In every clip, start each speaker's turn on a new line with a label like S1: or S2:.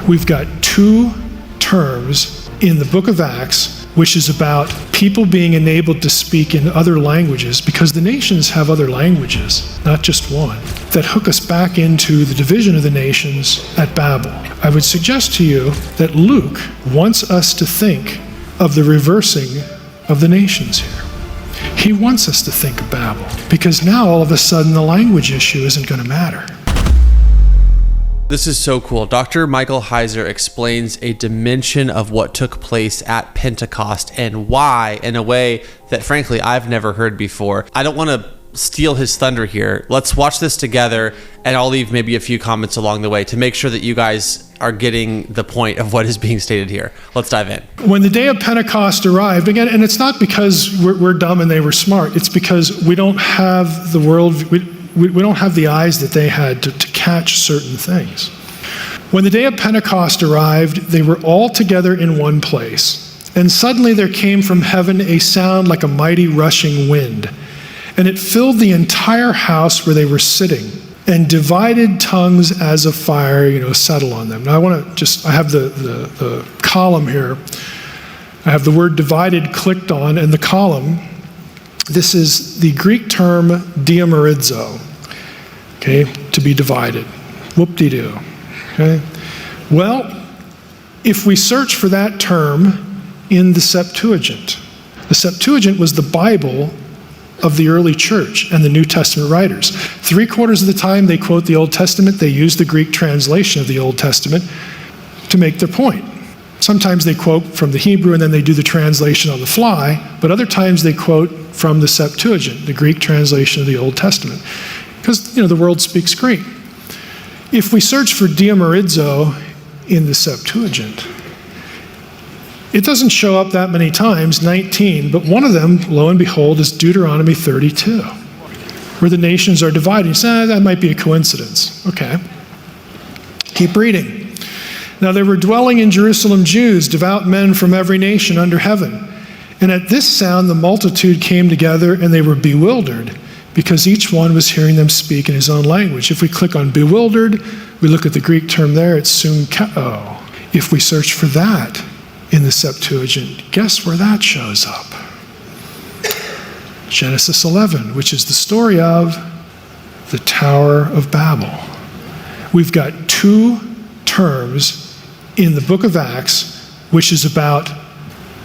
S1: We've got two terms in the book of Acts, which is about people being enabled to speak in other languages, because the nations have other languages, not just one, that hook us back into the division of the nations at Babel. I would suggest to you that Luke wants us to think of the reversing of the nations here. He wants us to think of Babel, because now all of a sudden the language issue isn't going to matter.
S2: This is so cool. Dr. Michael Heiser explains a dimension of what took place at Pentecost and why in a way that, frankly, I've never heard before. I don't want to steal his thunder here. Let's watch this together, and I'll leave maybe a few comments along the way to make sure that you guys are getting the point of what is being stated here. Let's dive in.
S1: When the day of Pentecost arrived, again, and it's not because we're dumb and they were smart, it's because we don't have the world, we don't have the eyes that they had to catch certain things. When the day of Pentecost arrived, they were all together in one place. And suddenly there came from heaven a sound like a mighty rushing wind. And it filled the entire house where they were sitting. And divided tongues as of fire, settle on them. Now I have the column here. I have the word divided clicked on, and the column, this is the Greek term diamorizo, okay, to be divided. Whoop-de-doo, okay? Well, if we search for that term in the Septuagint was the Bible of the early church and the New Testament writers. 3/4 of the time they quote the Old Testament, they use the Greek translation of the Old Testament to make their point. Sometimes they quote from the Hebrew and then they do the translation on the fly, but other times they quote from the Septuagint, the Greek translation of the Old Testament, because the world speaks Greek. If we search for diamorizo in the Septuagint, it doesn't show up that many times, 19, but one of them, lo and behold, is Deuteronomy 32, where the nations are divided. You say, that might be a coincidence. Okay. Keep reading. Now there were dwelling in Jerusalem Jews, devout men from every nation under heaven. And at this sound the multitude came together, and they were bewildered, because each one was hearing them speak in his own language. If we click on bewildered, we look at the Greek term there, it's sumkeo. If we search for that in the Septuagint, guess where that shows up? Genesis 11, which is the story of the Tower of Babel. We've got two terms in the book of Acts, which is about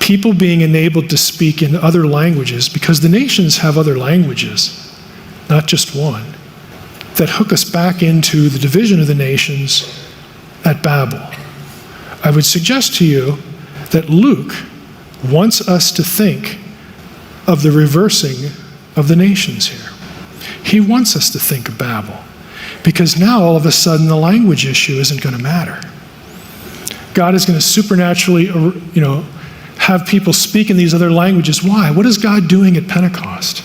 S1: people being enabled to speak in other languages, because the nations have other languages, not just one, that hook us back into the division of the nations at Babel. I would suggest to you that Luke wants us to think of the reversing of the nations here. He wants us to think of Babel, because now all of a sudden the language issue isn't going to matter. God is going to supernaturally, have people speak in these other languages. Why? What is God doing at Pentecost?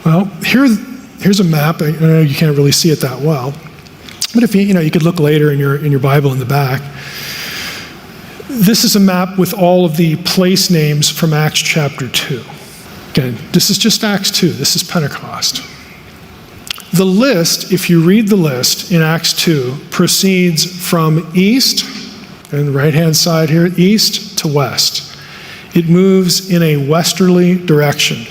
S1: Well, here's a map. I know you can't really see it that well, but if you could look later in your Bible in the back. This is a map with all of the place names from Acts chapter 2. Again, this is just Acts 2. This is Pentecost. The list, if you read the list in Acts 2, proceeds from east, and the right-hand side here, east to west. It moves in a westerly direction.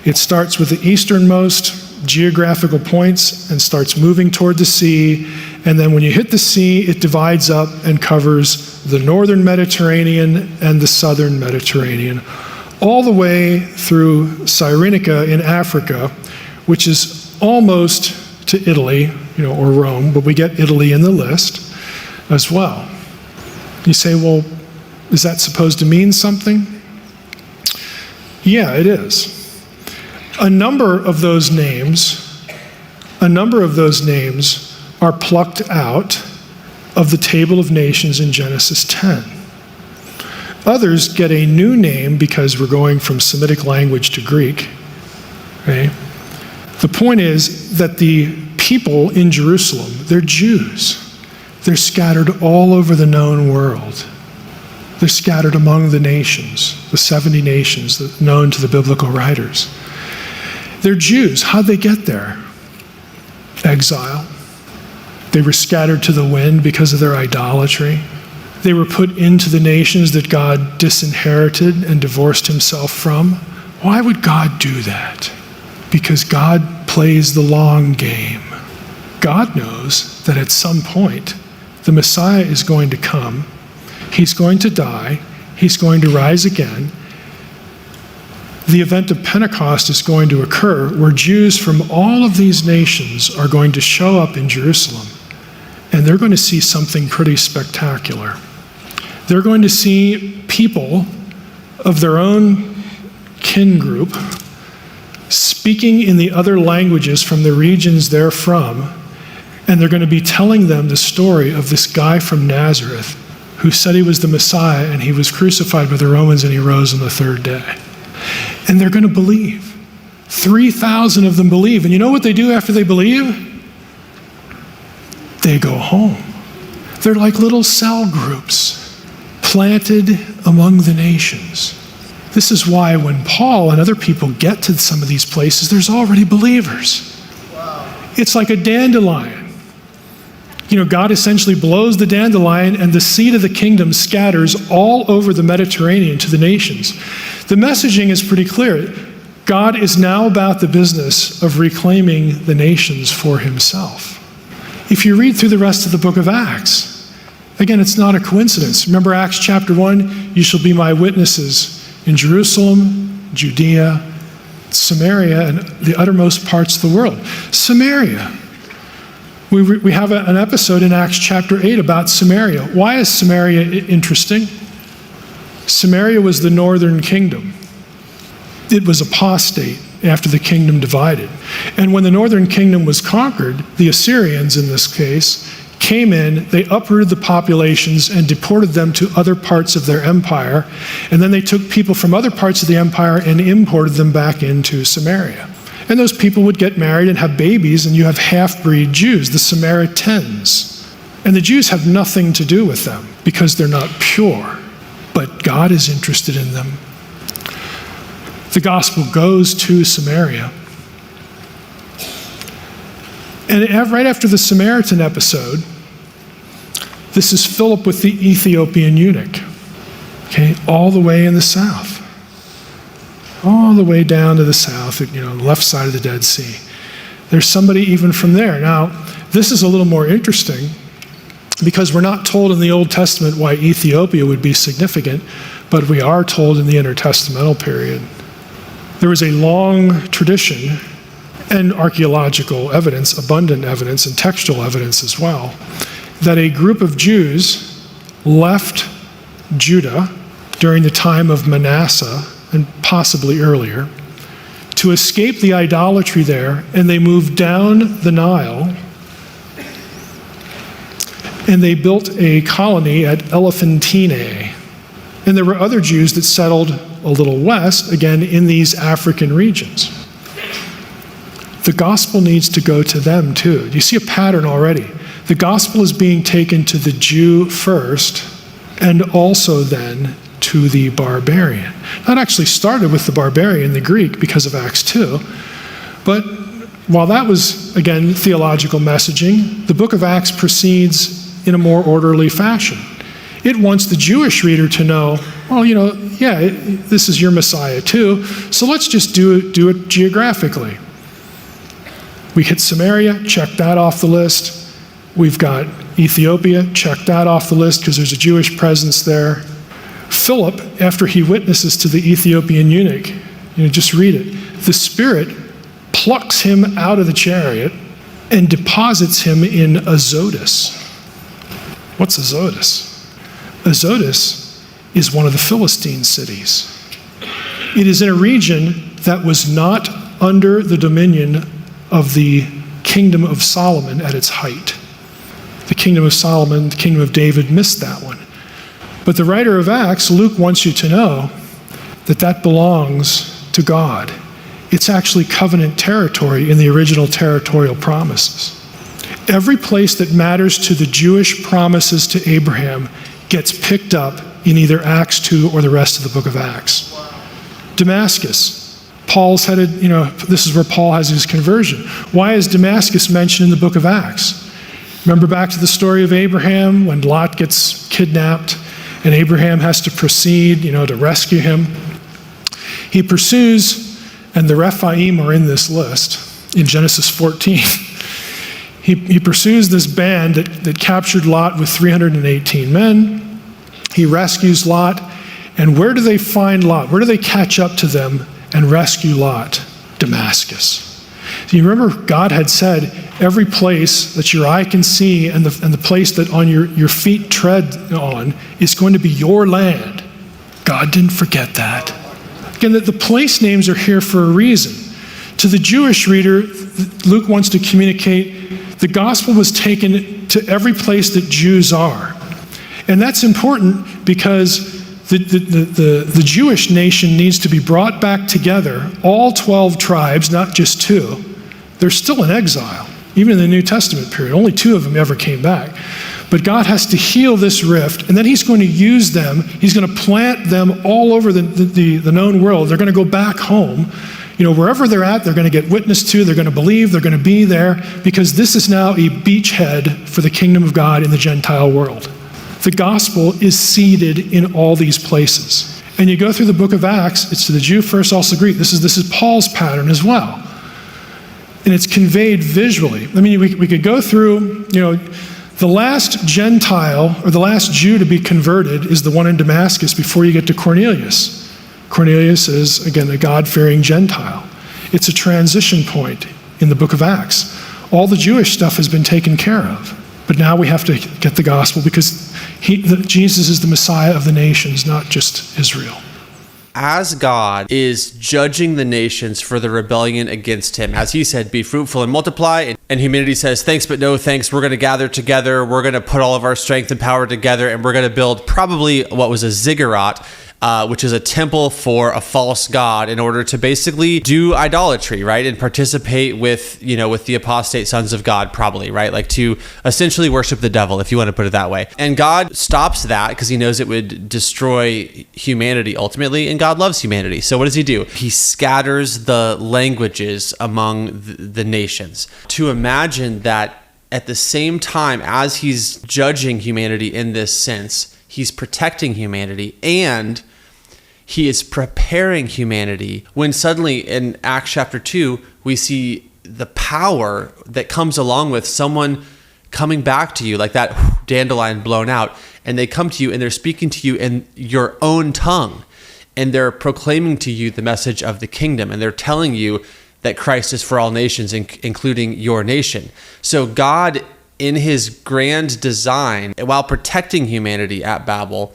S1: It starts with the easternmost geographical points and starts moving toward the sea, and then when you hit the sea, it divides up and covers the northern Mediterranean and the southern Mediterranean, all the way through Cyrenaica in Africa, which is almost to Italy, or Rome, but we get Italy in the list as well. You say, well, is that supposed to mean something? Yeah, it is. A number of those names are plucked out of the table of nations in Genesis 10. Others get a new name because we're going from Semitic language to Greek. Okay? The point is that the people in Jerusalem, they're Jews. They're scattered all over the known world. They're scattered among the nations, the 70 nations known to the biblical writers. They're Jews. How'd they get there? Exile. They were scattered to the wind because of their idolatry. They were put into the nations that God disinherited and divorced himself from. Why would God do that? Because God plays the long game. God knows that at some point, the Messiah is going to come. He's going to die. He's going to rise again. The event of Pentecost is going to occur where Jews from all of these nations are going to show up in Jerusalem, and they're going to see something pretty spectacular. They're going to see people of their own kin group speaking in the other languages from the regions they're from, and they're going to be telling them the story of this guy from Nazareth who said he was the Messiah, and he was crucified by the Romans and he rose on the third day. And they're going to believe. 3,000 of them believe. And you know what they do after they believe? They go home. They're like little cell groups planted among the nations. This is why when Paul and other people get to some of these places, there's already believers. Wow. It's like a dandelion. You know, God essentially blows the dandelion and the seed of the kingdom scatters all over the Mediterranean to the nations. The messaging is pretty clear. God is now about the business of reclaiming the nations for himself. If you read through the rest of the book of Acts, again, it's not a coincidence. Remember Acts chapter 1, you shall be my witnesses in Jerusalem, Judea, Samaria, and the uttermost parts of the world. Samaria. We have an episode in Acts chapter 8 about Samaria. Why is Samaria interesting? Samaria was the northern kingdom. It was apostate after the kingdom divided. And when the northern kingdom was conquered, the Assyrians in this case came in, they uprooted the populations and deported them to other parts of their empire. And then they took people from other parts of the empire and imported them back into Samaria. And those people would get married and have babies, and you have half-breed Jews, the Samaritans. And the Jews have nothing to do with them because they're not pure. But God is interested in them. The gospel goes to Samaria. And right after the Samaritan episode, this is Philip with the Ethiopian eunuch, okay, all the way in the south. All the way down to the south, left side of the Dead Sea. There's somebody even from there. Now, this is a little more interesting because we're not told in the Old Testament why Ethiopia would be significant, but we are told in the intertestamental period. There was a long tradition and archaeological evidence, abundant evidence, and textual evidence as well, that a group of Jews left Judah during the time of Manasseh, and possibly earlier, to escape the idolatry there, and they moved down the Nile, and they built a colony at Elephantine. And there were other Jews that settled a little west, again, in these African regions. The gospel needs to go to them too. You see a pattern already. The gospel is being taken to the Jew first, and also then to the barbarian. That actually started with the barbarian, the Greek, because of Acts 2. But while that was, again, theological messaging, the book of Acts proceeds in a more orderly fashion. It wants the Jewish reader to know, well, this is your Messiah too, so let's just do it geographically. We hit Samaria, check that off the list. We've got Ethiopia, check that off the list because there's a Jewish presence there. Philip, after he witnesses to the Ethiopian eunuch, just read it. The Spirit plucks him out of the chariot and deposits him in Azotus. What's Azotus? Azotus is one of the Philistine cities. It is in a region that was not under the dominion of the kingdom of Solomon at its height. The kingdom of Solomon, the kingdom of David missed that one. But the writer of Acts, Luke, wants you to know that belongs to God. It's actually covenant territory in the original territorial promises. Every place that matters to the Jewish promises to Abraham gets picked up in either Acts 2 or the rest of the book of Acts. Damascus, Paul's headed, this is where Paul has his conversion. Why is Damascus mentioned in the book of Acts? Remember back to the story of Abraham when Lot gets kidnapped and Abraham has to proceed, to rescue him. He pursues, and the Rephaim are in this list in Genesis 14. He pursues this band that captured Lot with 318 men. He rescues Lot. And where do they find Lot? Where do they catch up to them and rescue Lot? Damascus. So you remember God had said, every place that your eye can see and the place that on your feet tread on is going to be your land. God didn't forget that. Again, the place names are here for a reason. To the Jewish reader, Luke wants to communicate the gospel was taken to every place that Jews are. And that's important because the Jewish nation needs to be brought back together, all 12 tribes, not just 2. They're still in exile, even in the New Testament period. Only 2 of them ever came back. But God has to heal this rift, and then he's going to use them. He's going to plant them all over the known world. They're going to go back home. Wherever they're at, they're going to get witnessed to, they're going to believe, they're going to be there, because this is now a beachhead for the kingdom of God in the Gentile world. The gospel is seeded in all these places. And you go through the book of Acts, it's to the Jew first, also Greek. This is Paul's pattern as well. And it's conveyed visually. We could go through, the last Gentile or the last Jew to be converted is the one in Damascus before you get to Cornelius. Cornelius is, again, a God-fearing Gentile. It's a transition point in the book of Acts. All the Jewish stuff has been taken care of. But now we have to get the gospel because Jesus is the Messiah of the nations, not just Israel.
S2: As God is judging the nations for the rebellion against him, as he said, be fruitful and multiply, and humanity says, thanks but no thanks, we're going to gather together, we're going to put all of our strength and power together, and we're going to build probably what was a ziggurat, which is a temple for a false god, in order to basically do idolatry, right? And participate with the apostate sons of God, probably, right? Like to essentially worship the devil, if you want to put it that way. And God stops that because he knows it would destroy humanity ultimately, and God loves humanity. So what does he do? He scatters the languages among the nations. To imagine that at the same time as he's judging humanity in this sense, he's protecting humanity, and he is preparing humanity when suddenly in Acts chapter 2, we see the power that comes along with someone coming back to you, like that dandelion blown out, and they come to you and they're speaking to you in your own tongue, and they're proclaiming to you the message of the kingdom, and they're telling you that Christ is for all nations, including your nation. So God, in his grand design, while protecting humanity at Babel,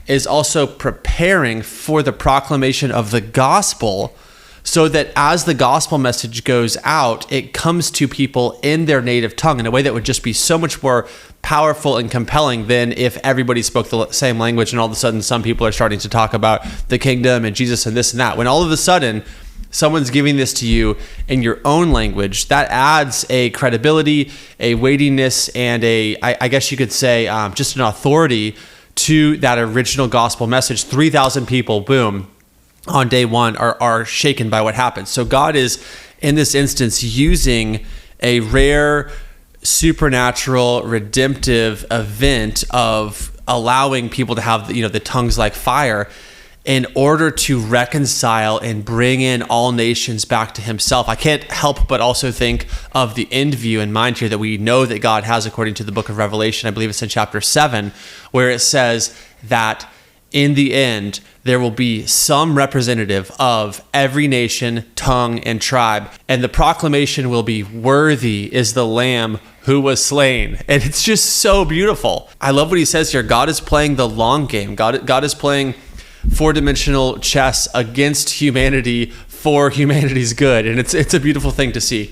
S2: is also preparing for the proclamation of the gospel, so that as the gospel message goes out, it comes to people in their native tongue in a way that would just be so much more powerful and compelling than if everybody spoke the same language and all of a sudden some people are starting to talk about the kingdom and Jesus and this and that. When all of a sudden someone's giving this to you in your own language, that adds a credibility, a weightiness, and I guess you could say just an authority to that original gospel message. 3,000 people, boom, on day one are shaken by what happened. So God is, in this instance, using a rare, supernatural, redemptive event of allowing people to have the tongues like fire, in order to reconcile and bring in all nations back to himself. I can't help but also think of the end view in mind here that we know that God has according to the book of Revelation. I believe it's in chapter 7, where it says that in the end, there will be some representative of every nation, tongue, and tribe. And the proclamation will be, worthy is the Lamb who was slain. And it's just so beautiful. I love what he says here. God is playing the long game. God is playing four-dimensional chess against humanity for humanity's good, and it's a beautiful thing to see.